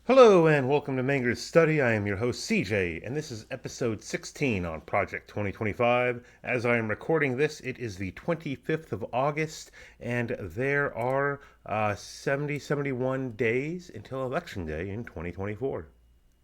Hello and welcome to Manger's Study. I am your host CJ, and this is episode 16 on Project 2025. As I am recording this, it is the 25th of August, and there are 71 days until Election Day in 2024.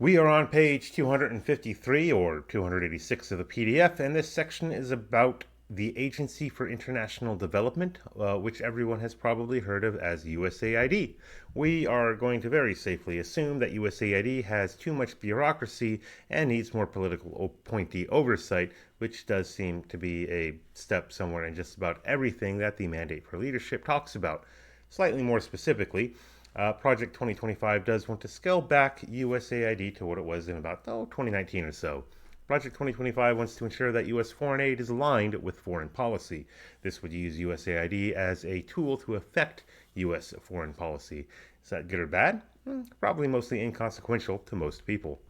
We are on page 253 or 286 of the PDF, and this section is about the Agency for International Development, which everyone has probably heard of as USAID. We are going to very safely assume that USAID has too much bureaucracy and needs more political appointee oversight, which does seem to be a step somewhere in just about everything that the Mandate for Leadership talks about. Slightly more specifically, Project 2025 does want to scale back USAID to what it was in about 2019 or so. Project 2025 wants to ensure that U.S. foreign aid is aligned with foreign policy. This would use USAID as a tool to affect U.S. foreign policy. Is that good or bad? Probably mostly inconsequential to most people.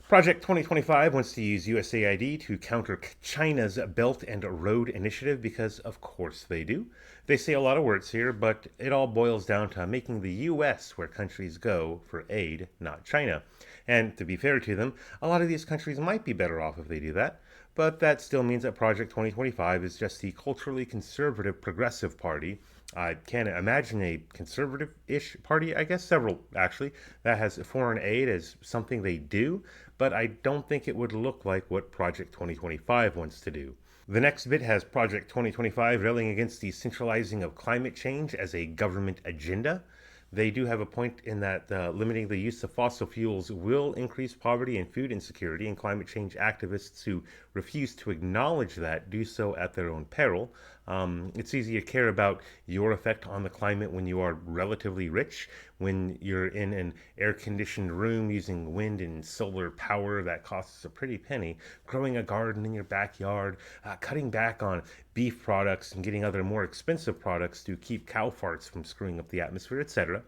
Project 2025 wants to use USAID to counter China's Belt and Road Initiative because, of course, they do. They say a lot of words here, but it all boils down to making the U.S. where countries go for aid, not China. And to be fair to them, a lot of these countries might be better off if they do that. But that still means that Project 2025 is just the culturally conservative progressive party. I can't imagine a conservative-ish party, I guess several actually, that has foreign aid as something they do, but I don't think it would look like what Project 2025 wants to do. The next bit has Project 2025 railing against the centralizing of climate change as a government agenda. They do have a point in that limiting the use of fossil fuels will increase poverty and food insecurity, and climate change activists who refuse to acknowledge that do so at their own peril. It's easy to care about your effect on the climate when you are relatively rich, when you're in an air-conditioned room using wind and solar power that costs a pretty penny, growing a garden in your backyard, cutting back on beef products and getting other more expensive products to keep cow farts from screwing up the atmosphere, etc.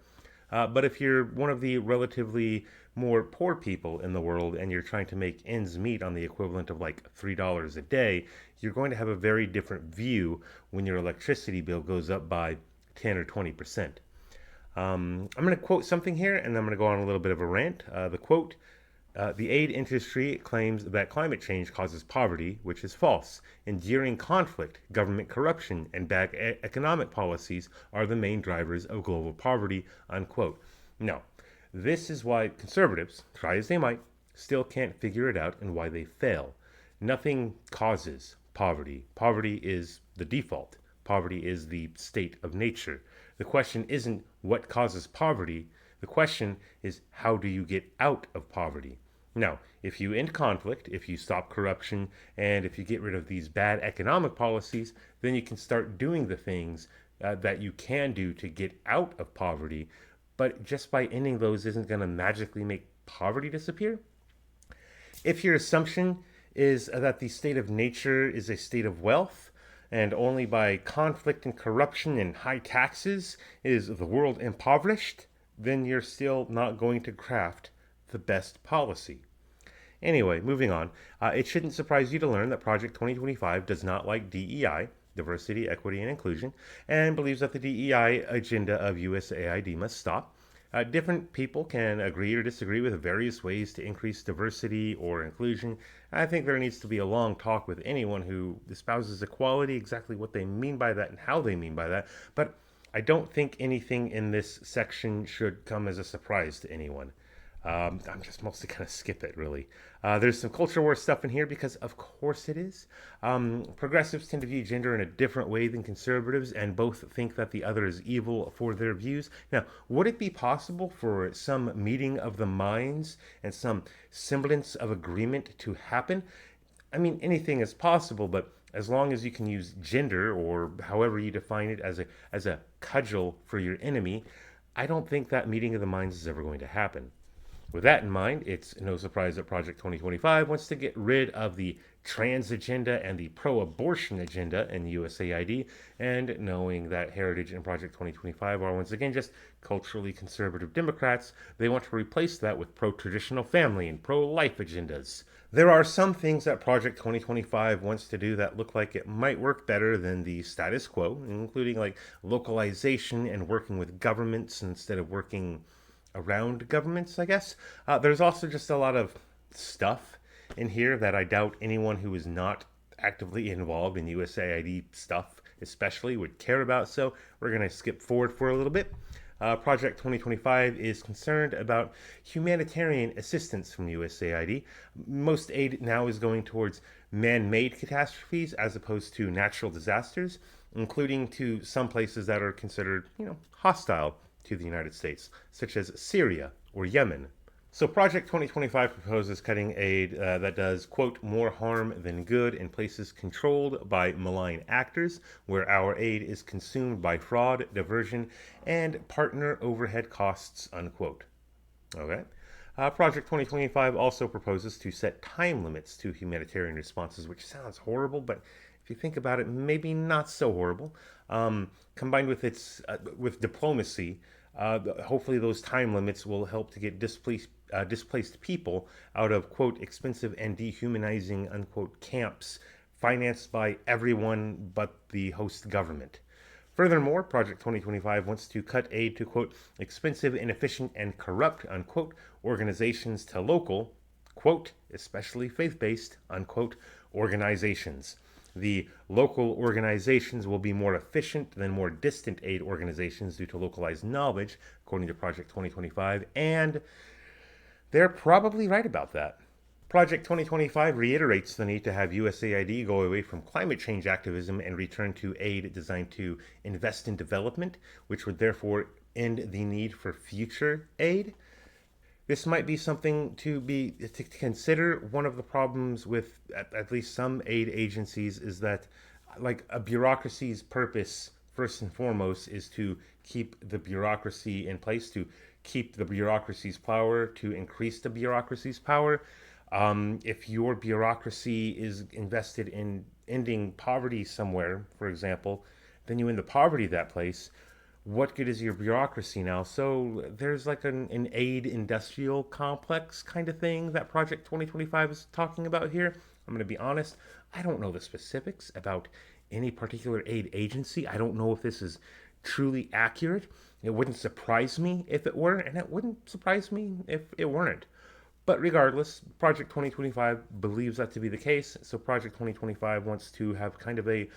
But if you're one of the relatively more poor people in the world and you're trying to make ends meet on the equivalent of like $3 a day, you're going to have a very different view when your electricity bill goes up by 10 or 20%. I'm going to quote something here and then I'm going to go on a little bit of a rant. The quote, the aid industry claims that climate change causes poverty, which is false. Enduring conflict, government corruption, and bad economic policies are the main drivers of global poverty, unquote. No, this is why conservatives, try as they might, still can't figure it out and why they fail. Nothing causes poverty. Poverty is the default. Poverty is the state of nature. The question isn't what causes poverty. The question is how do you get out of poverty? Now, if you end conflict, if you stop corruption, and if you get rid of these bad economic policies, then you can start doing the things that you can do to get out of poverty. But just by ending those isn't going to magically make poverty disappear. If your assumption is that the state of nature is a state of wealth, and only by conflict and corruption and high taxes is the world impoverished, then you're still not going to craft the best policy. Anyway, moving on. It shouldn't surprise you to learn that Project 2025 does not like DEI, diversity, equity, and inclusion, and believes that the DEI agenda of USAID must stop. Different people can agree or disagree with various ways to increase diversity or inclusion. I think there needs to be a long talk with anyone who espouses equality, exactly what they mean by that and how they mean by that. But I don't think anything in this section should come as a surprise to anyone. I'm just mostly going to skip it, really. There's some culture war stuff in here because, of course, it is. Progressives tend to view gender in a different way than conservatives, and both think that the other is evil for their views. Now, would it be possible for some meeting of the minds and some semblance of agreement to happen? I mean, anything is possible, but as long as you can use gender or however you define it as a cudgel for your enemy, I don't think that meeting of the minds is ever going to happen. With that in mind, it's no surprise that Project 2025 wants to get rid of the trans agenda and the pro-abortion agenda in the USAID, and knowing that Heritage and Project 2025 are once again just culturally conservative Democrats, they want to replace that with pro-traditional family and pro-life agendas. There are some things that Project 2025 wants to do that look like it might work better than the status quo, including like localization and working with governments instead of working around governments, I guess. There's also just a lot of stuff in here that I doubt anyone who is not actively involved in USAID stuff, especially, would care about. So we're going to skip forward for a little bit. Project 2025 is concerned about humanitarian assistance from USAID. Most aid now is going towards man made catastrophes as opposed to natural disasters, including to some places that are considered, hostile to the United States, such as Syria or Yemen. So Project 2025 proposes cutting aid that does, quote, more harm than good in places controlled by malign actors, where our aid is consumed by fraud, diversion, and partner overhead costs, unquote. Okay. Project 2025 also proposes to set time limits to humanitarian responses, which sounds horrible, but if you think about it, maybe not so horrible. Combined with with diplomacy, hopefully those time limits will help to get displaced people out of, quote, expensive and dehumanizing, unquote, camps financed by everyone but the host government. Furthermore, Project 2025 wants to cut aid to, quote, expensive, inefficient, and corrupt, unquote, organizations to local, quote, especially faith-based, unquote, organizations. The local organizations will be more efficient than more distant aid organizations due to localized knowledge, according to Project 2025, and they're probably right about that. Project 2025 reiterates the need to have USAID go away from climate change activism and return to aid designed to invest in development, which would therefore end the need for future aid. This might be something to consider. One of the problems with at least some aid agencies is that, like, a bureaucracy's purpose first and foremost is to keep the bureaucracy in place, to keep the bureaucracy's power, to increase the bureaucracy's power. If your bureaucracy is invested in ending poverty somewhere, for example, then you end the poverty of that place. What good is your bureaucracy now? So there's like an aid industrial complex kind of thing that Project 2025 is talking about here. I'm going to be honest, I don't know the specifics about any particular aid agency. I don't know if this is truly accurate. It wouldn't surprise me if it were, and it wouldn't surprise me if it weren't. But regardless, Project 2025 believes that to be the case. So Project 2025 wants to have kind of a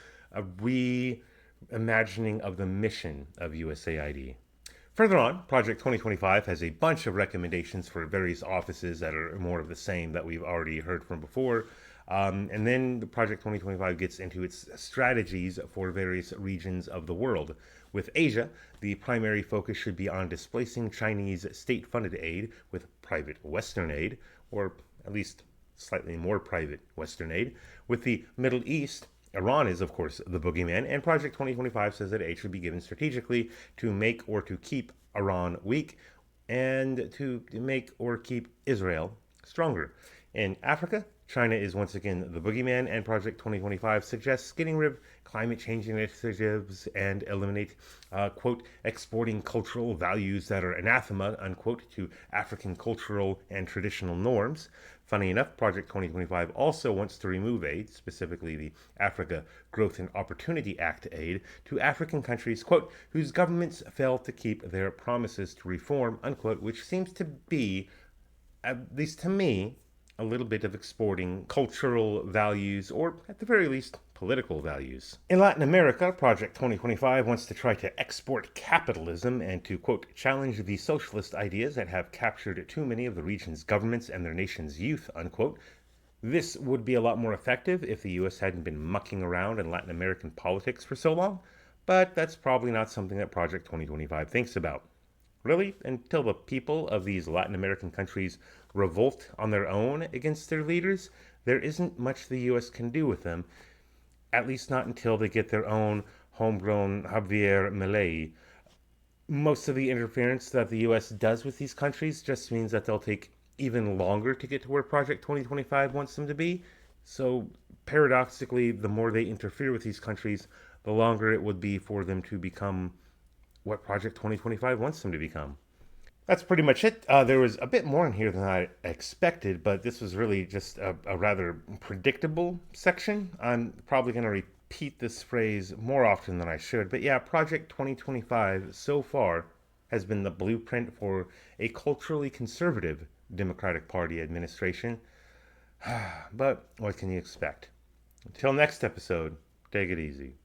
reimagining of the mission of USAID. Further on, Project 2025 has a bunch of recommendations for various offices that are more of the same that we've already heard from before. And then the Project 2025 gets into its strategies for various regions of the world. With Asia, the primary focus should be on displacing Chinese state-funded aid with private Western aid, or at least slightly more private Western aid. With the Middle East, Iran is, of course, the boogeyman, and Project 2025 says that aid should be given strategically to make or to keep Iran weak and to make or keep Israel stronger. In Africa, China is once again the boogeyman, and Project 2025 suggests getting rid of climate change initiatives and eliminate, quote, exporting cultural values that are anathema, unquote, to African cultural and traditional norms. Funny enough, Project 2025 also wants to remove aid, specifically the Africa Growth and Opportunity Act aid, to African countries, quote, whose governments fail to keep their promises to reform, unquote, which seems to be, at least to me, a little bit of exporting cultural values, or at the very least, political values. In Latin America, Project 2025 wants to try to export capitalism and to, quote, challenge the socialist ideas that have captured too many of the region's governments and their nation's youth, unquote. This would be a lot more effective if the US hadn't been mucking around in Latin American politics for so long, but that's probably not something that Project 2025 thinks about. Really, until the people of these Latin American countries revolt on their own against their leaders, there isn't much the US can do with them, at least not until they get their own homegrown Javier Milei. Most of the interference that the US does with these countries just means that they'll take even longer to get to where Project 2025 wants them to be. So, paradoxically, the more they interfere with these countries, the longer it would be for them to become what Project 2025 wants them to become. That's pretty much it. There was a bit more in here than I expected, but this was really just a rather predictable section. I'm probably going to repeat this phrase more often than I should, but yeah, Project 2025 so far has been the blueprint for a culturally conservative Democratic Party administration. But what can you expect? Until next episode, take it easy.